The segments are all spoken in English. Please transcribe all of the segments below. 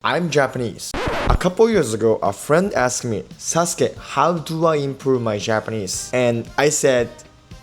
I'm Japanese. A couple years ago, a friend asked me, Sasuke, how do I improve my Japanese? And I said,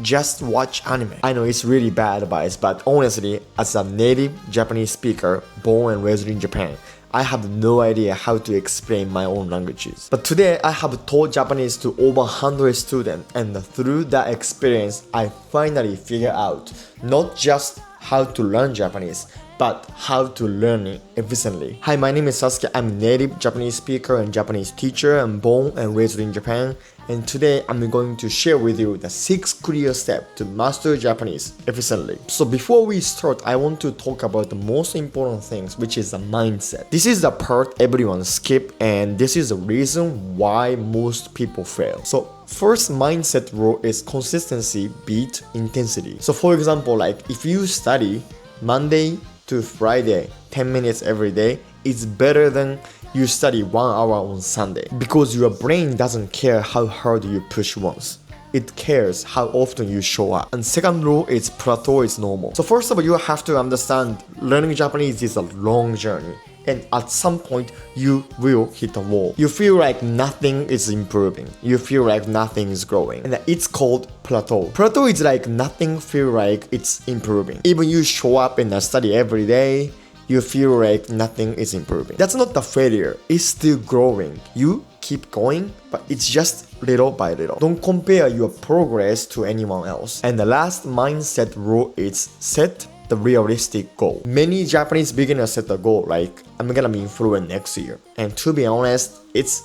just watch anime. I know it's really bad advice, but honestly, as a native Japanese speaker, born and raised in Japan, I have no idea how to explain my own languages. But today, I have taught Japanese to over 100 students, and through that experience, I finally figured out not just how to learn Japanese, but how to learn it efficiently. Hi, my name is Sasuke. I'm a native Japanese speaker and Japanese teacher. I'm born and raised in Japan. And today I'm going to share with you the 6 clear steps to master Japanese efficiently. So before we start, I want to talk about the most important things, which is the mindset. This is the part everyone skip, and this is the reason why most people fail. So first mindset rule is consistency beat intensity. So for example, like if you study Monday to Friday 10 minutes every day, it's better than you study 1 hour on Sunday, because your brain doesn't care how hard you push once. It cares how often you show up. And second rule is plateau is normal. So first of all, you have to understand learning Japanese is a long journey, and at some point you will hit a wall. You feel like nothing is improving. You feel like nothing is growing. And it's called plateau. Plateau is like nothing feel like it's improving. Even you show up and study every day, you feel like nothing is improving. That's not the failure. It's still growing. You keep going, but it's just little by little. Don't compare your progress to anyone else. And the last mindset rule is set the realistic goal. Many Japanese beginners set a goal like, I'm gonna be fluent next year. And to be honest, it's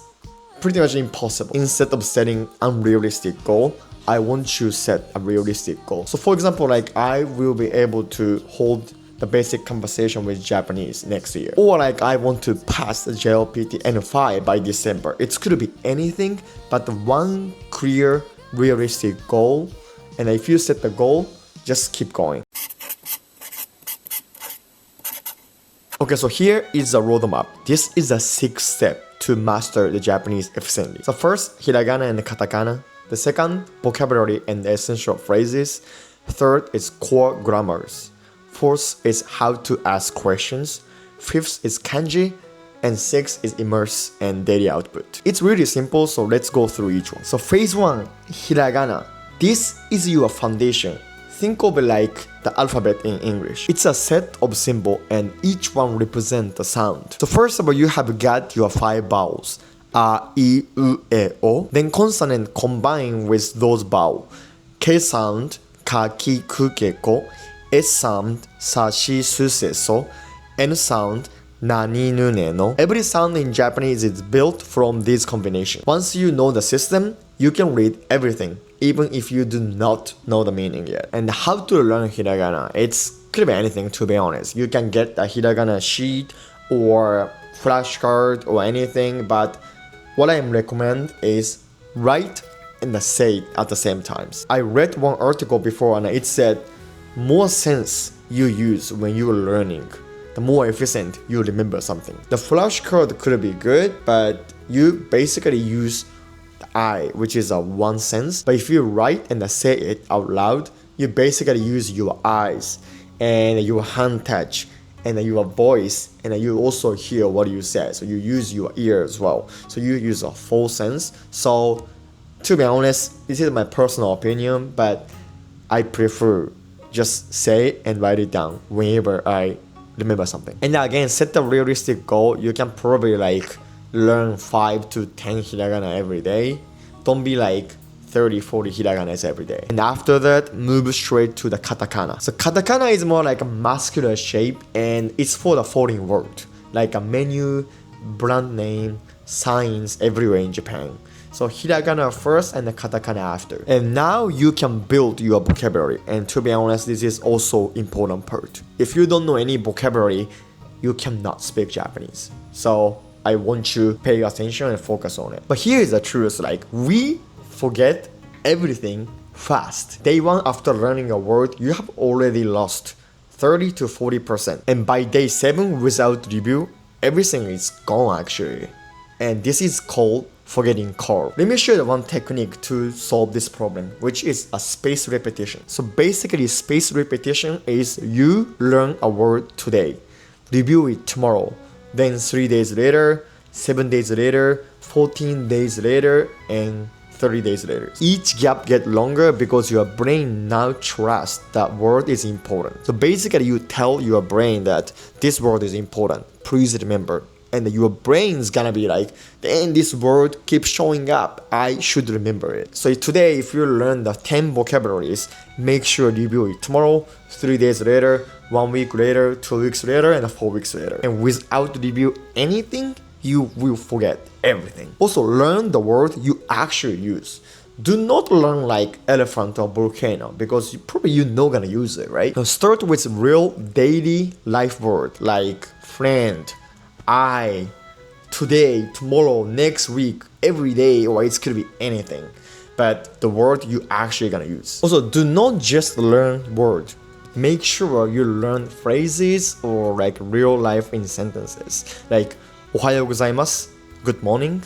pretty much impossible. Instead of setting unrealistic goal, I want you to set a realistic goal. So for example, like I will be able to hold the basic conversation with Japanese next year. Or like I want to pass the JLPT N5 by December. It could be anything, but one clear, realistic goal. And if you set the goal, just keep going. Okay, so here is the roadmap. This is the 6th step to master the Japanese efficiently. So first, Hiragana and Katakana. The second, vocabulary and essential phrases. Third is core grammars. Fourth is how to ask questions. Fifth is Kanji. And sixth is immerse and daily output. It's really simple, so let's go through each one. So phase 1, Hiragana. This is your foundation. Think of it like the alphabet in English. It's a set of symbols and each one represents a sound. So first of all, you have got your 5 vowels. A, I, U, E, O. Then consonant combine with those vowels. K sound, ka, ki, ku, ke, ko. S sound, sa, shi, su, se, so. N sound, na, ni, nu, ne, no. Every sound in Japanese is built from this combination. Once you know the system, you can read everything, even if you do not know the meaning yet. And how to learn Hiragana? Could be anything, to be honest. You can get a Hiragana sheet or flashcard or anything, but what I recommend is write and say it at the same times. I read one article before and it said, more sense you use when you are learning, the more efficient you remember something. The flashcard could be good, but you basically use the I, which is a 1 sense. But if you write and say it out loud, you basically use your eyes and your hand touch and your voice, and you also hear what you say. So you use your ear as well. So you use a full sense. So to be honest, this is my personal opinion, but I prefer just say it and write it down whenever I remember something. And again, set the realistic goal. You can probably like learn 5 to 10 hiragana every day. Don't be like 30, 40 hiraganas every day. And after that, move straight to the katakana. So katakana is more like a muscular shape, and it's for the foreign world, like a menu, brand name, signs everywhere in Japan. So hiragana first and the katakana after. And now you can build your vocabulary. And to be honest, this is also important part. If you don't know any vocabulary, you cannot speak Japanese. So I want you to pay attention and focus on it. But here is the truth, like we forget everything fast. Day 1 after learning a word, you have already lost 30 to 40%. And by day 7 without review, everything is gone actually. And this is called forgetting curve. Let me show you one technique to solve this problem, which is a space repetition. So basically, space repetition is you learn a word today, review it tomorrow, then 3 days later, 7 days later, 14 days later, and 30 days later. Each gap get longer because your brain now trusts that word is important. So basically you tell your brain that this word is important, please remember. And your brain's gonna be like, then this word keeps showing up, I should remember it. So today, if you learn the 10 vocabularies, make sure you review it tomorrow, 3 days later, 1 week later, 2 weeks later, and 4 weeks later. And without review anything, you will forget everything. Also, learn the word you actually use. Do not learn like elephant or volcano because you're not gonna use it, right? Now start with real daily life word like friend, I, today, tomorrow, next week, every day, or it could be anything. But the word you actually gonna use. Also, do not just learn word. Make sure you learn phrases or like real life in sentences. Like, おはようございます Good morning.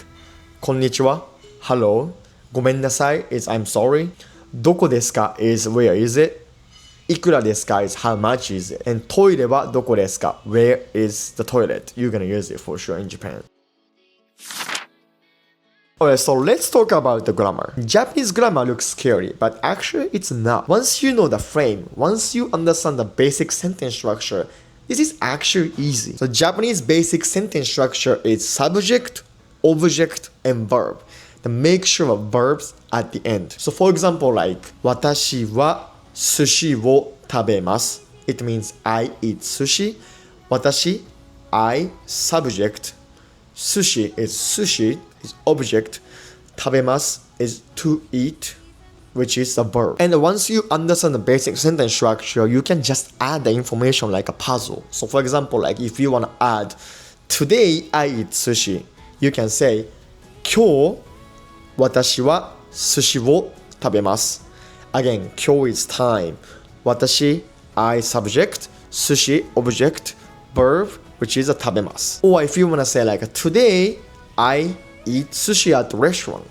こんにちは Hello. ごめんなさい is I'm sorry. どこですか is where is it. いくらですか is how much is it. And トイレはどこですか Where is the toilet? You're gonna use it for sure in Japan. Alright, so let's talk about the grammar. Japanese grammar looks scary, but actually it's not. Once you know the frame, once you understand the basic sentence structure, this is actually easy. So Japanese basic sentence structure is subject, object, and verb. Then make sure of verbs at the end. So for example, like 私は寿司を食べます It means I eat sushi. 私 I subject. Sushi is sushi is object. 食べます is to eat, which is a verb. And once you understand the basic sentence structure, you can just add the information like a puzzle. So for example, like if you want to add today I eat sushi, you can say 今日私は寿司を食べます Again, 今日 is time. 私 I subject, sushi object, verb, which is a 食べます Or if you want to say like today I eat sushi at restaurant,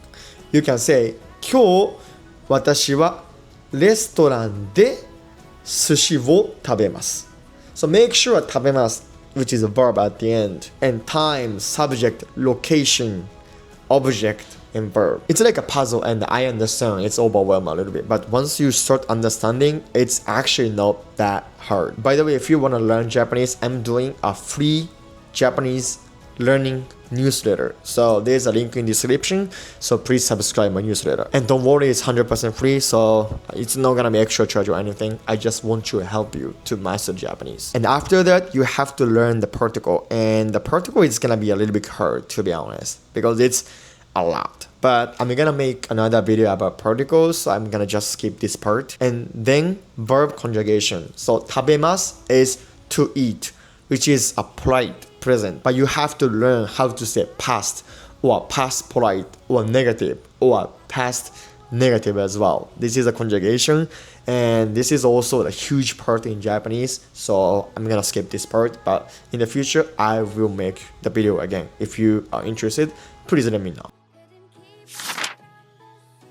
you can say 今日私はレストランで寿司を食べます So make sure 食べます which is a verb at the end, and time, subject, location, object, and verb. It's like a puzzle and I understand it's overwhelming a little bit, but once you start understanding, it's actually not that hard. By the way, if you want to learn Japanese, I'm doing a free Japanese learning newsletter. So there's a link in the description, so please subscribe my newsletter. And don't worry, it's 100% free, so it's not gonna be extra charge or anything. I just want to help you to master Japanese. And after that, you have to learn the particle, and the particle is gonna be a little bit hard, to be honest, because it's a lot. But I'm gonna make another video about particles, so I'm gonna just skip this part. And then verb conjugation. So 食べます is to eat, which is a polite present, but you have to learn how to say past or past polite or negative or past negative as well. This is a conjugation, and this is also a huge part in Japanese, so I'm gonna skip this part, but in the future I will make the video again. If you are interested, please let me know.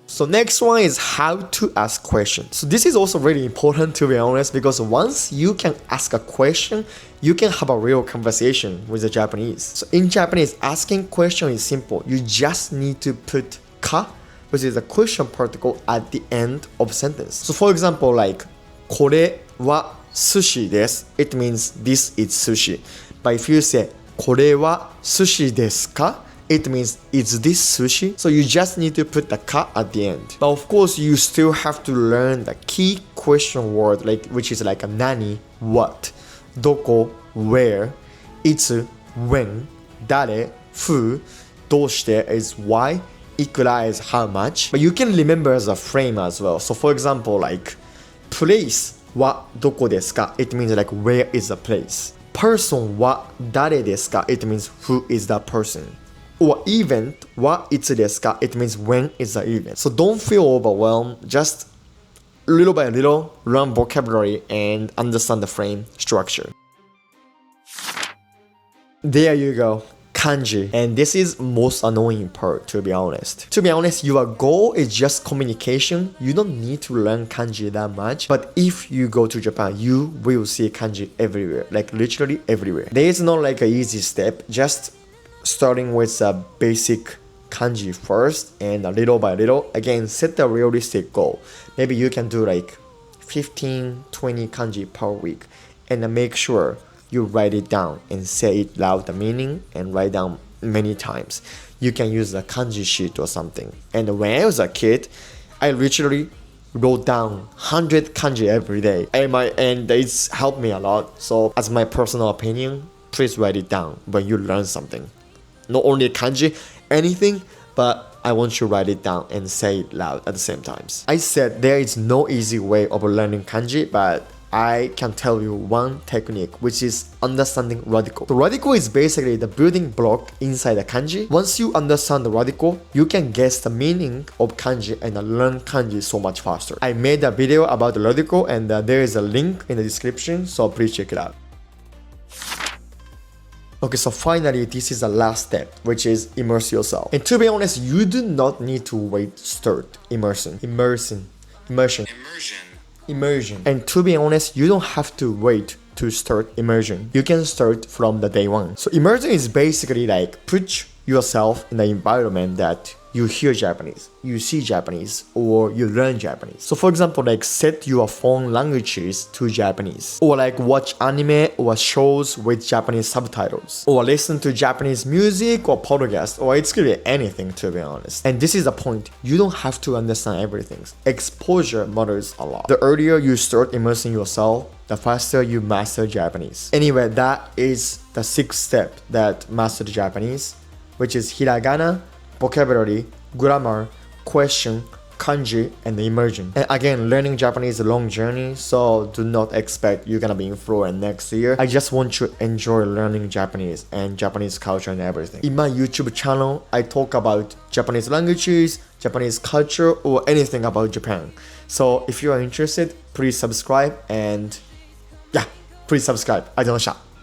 So next one is how to ask questions. So this is also really important, to be honest, because once you can ask a question, you can have a real conversation with the Japanese. So in Japanese, asking question is simple. You just need to put ka, which is a question particle, at the end of sentence. So for example, like これは寿司です It means this is sushi. But if you say これは寿司ですかIt means, is this sushi? So you just need to put the ka at the end. But of course, you still have to learn the key question word, like which is like a nani, what, doko, where, itsu, when, dare, who, どうして is why, ikura is how much. But you can remember as a frame as well. So for example, like place はどこですか It means like where is the place. Person は誰ですか It means who is that person. Or event はいつですか It means when is the event. So don't feel overwhelmed. Just little by little learn vocabulary and understand the frame structure. There you go. kanji. And this is most annoying part, to be honest. To be honest, your goal is just communication. You don't need to learn kanji that much. But if you go to Japan, you will see kanji everywhere, like literally everywhere. There is no like an easy step, just starting with a basic kanji first, and little by little, again, set a realistic goal. Maybe you can do like 15-20 kanji per week, and make sure you write it down and say it loud, the meaning, and write down many times. You can use a kanji sheet or something. And when I was a kid, I literally wrote down 100 kanji every day, and it's helped me a lot. So as my personal opinion, please write it down when you learn something. Not only kanji, anything, but I want you to write it down and say it loud at the same time. I said there is no easy way of learning kanji, but I can tell you one technique, which is understanding radical. The radical is basically the building block inside the kanji. Once you understand the radical, you can guess the meaning of kanji and learn kanji so much faster. I made a video about the radical, and there is a link in the description, so please check it out. Okay, so finally, this is the last step, which is immerse yourself. And to be honest, you do not need to wait to start immersion. And to be honest, you don't have to wait to start immersion. You can start from the day one. So immersion is basically like put yourself in the environment that you hear Japanese, you see Japanese, or you learn Japanese. So for example, like set your phone languages to Japanese, or like watch anime or shows with Japanese subtitles, or listen to Japanese music or podcast, or it's could be anything, to be honest. And this is the point, you don't have to understand everything. Exposure matters a lot. The earlier you start immersing yourself, the faster you master Japanese. Anyway, that is the 6th step that mastered Japanese, which is hiragana, vocabulary, grammar, question, kanji, and immersion. And again, learning Japanese is a long journey, so do not expect you're gonna be fluent next year. I just want you to enjoy learning Japanese and Japanese culture and everything. In my YouTube channel, I talk about Japanese languages, Japanese culture, or anything about Japan. So if you are interested, please subscribe, and yeah, please subscribe. ありがとうございました。